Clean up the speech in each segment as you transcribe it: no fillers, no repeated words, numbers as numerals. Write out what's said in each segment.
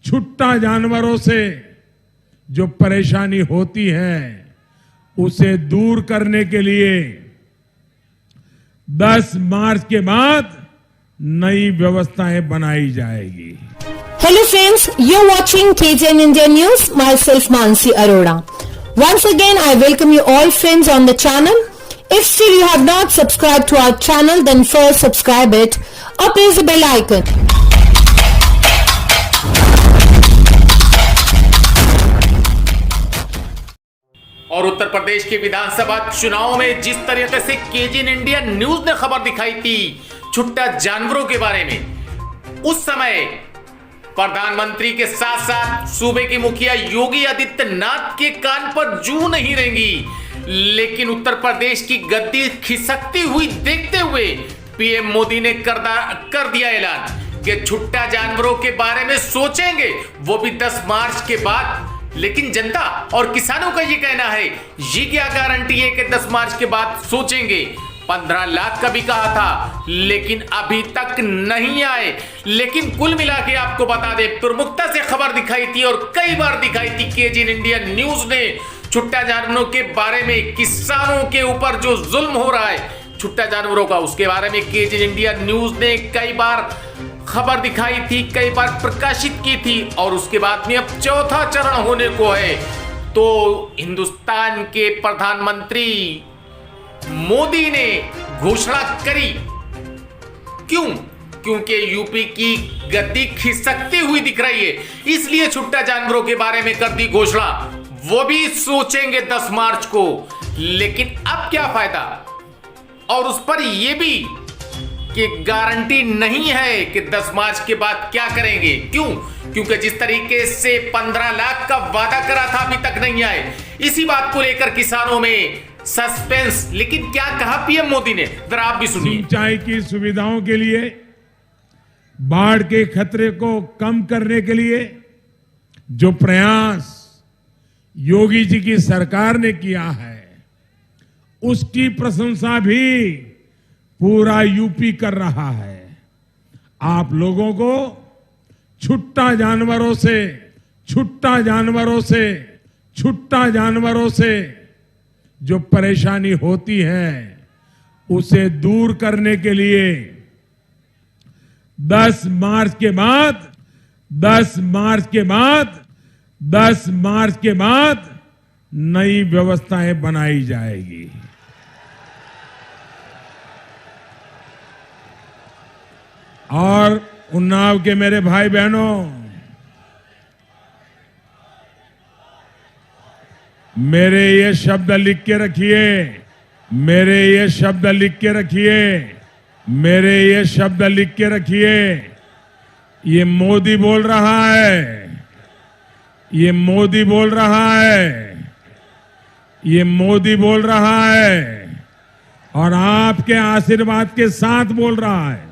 छुट्टा जानवरों से जो परेशानी होती है उसे दूर करने के लिए 10 मार्च के बाद नई व्यवस्थाएं बनाई जाएगी। Hello friends, you're watching KTN India News, myself Mansi Arora. Once again, I welcome you all friends on the channel. If still you have not subscribed to our channel, then first subscribe it or press the bell icon. और उत्तर प्रदेश के विधानसभा चुनाव में जिस तरीके से KGN India news ने खबर दिखाई थी छुट्टा जानवरों के बारे में, उस समय प्रधानमंत्री के साथ साथ सूबे के मुखिया योगी आदित्यनाथ के कान पर जूं नहीं रेंगी, लेकिन उत्तर प्रदेश की गद्दी खिसकती हुई देखते हुए पीएम मोदी ने कर दिया ऐलान कि छुट्टा जानवरों के बारे में सोचेंगे, वो भी 10 मार्च के बाद। लेकिन जनता और किसानों का ये कहना है, ये क्या गारंटी है कि 10 मार्च के बाद सोचेंगे। 15 लाख का भी कहा था, लेकिन अभी तक नहीं आए। लेकिन कुल मिला के आपको बता दे, प्रमुखता से खबर दिखाई थी और कई बार दिखाई थी केजीएन इंडिया न्यूज ने छुट्टा जानवरों के बारे में, किसानों के ऊपर जो जुल्म हो रहा है छुट्टा जानवरों का, उसके बारे में केजीएन इंडिया न्यूज ने कई बार खबर दिखाई थी, कई बार प्रकाशित की थी। और उसके बाद में अब चौथा चरण होने को है। तो हिंदुस्तान के प्रधानमंत्री मोदी ने घोषणा करी। क्यों? क्योंकि यूपी की गद्दी खिसकती हुई दिख रही है, इसलिए छुट्टा जानवरों के बारे में कर दी घोषणा। वो भी सोचेंगे 10 मार्च को। लेकिन अब क्या फायदा, और उस पर यह भी कि गारंटी नहीं है कि 10 मार्च के बाद क्या करेंगे। क्यों? क्योंकि जिस तरीके से 15 लाख का वादा करा था अभी तक नहीं आए। इसी बात को लेकर किसानों में सस्पेंस। लेकिन क्या कहा पीएम मोदी ने, जरा आप भी सुनिए। सिंचाई की सुविधाओं के लिए, बाढ़ के खतरे को कम करने के लिए जो प्रयास योगी जी की सरकार ने किया है, उसकी प्रशंसा भी पूरा यूपी कर रहा है। आप लोगों को छुट्टा जानवरों से जो परेशानी होती है उसे दूर करने के लिए 10 मार्च के बाद नई व्यवस्थाएं बनाई जाएगी। और उन्नाव के मेरे भाई बहनों, मेरे ये शब्द लिख के रखिए, ये मोदी बोल रहा है, और आपके आशीर्वाद के साथ बोल रहा है।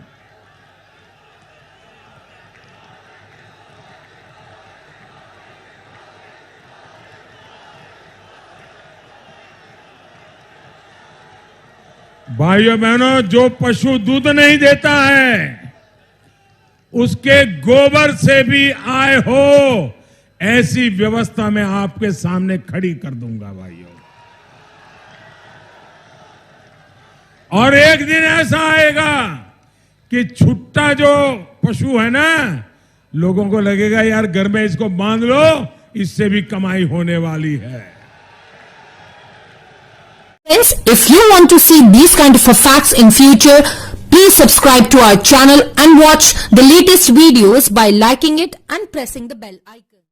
भाइयों बहनों, जो पशु दूध नहीं देता है उसके गोबर से भी आय हो, ऐसी व्यवस्था मैं आपके सामने खड़ी कर दूंगा भाइयों। और एक दिन ऐसा आएगा कि छुट्टा जो पशु है ना, लोगों को लगेगा यार घर में इसको बांध लो, इससे भी कमाई होने वाली है। Friends, if you want to see these kind of facts in future, please subscribe to our channel and watch the latest videos by liking it and pressing the bell icon.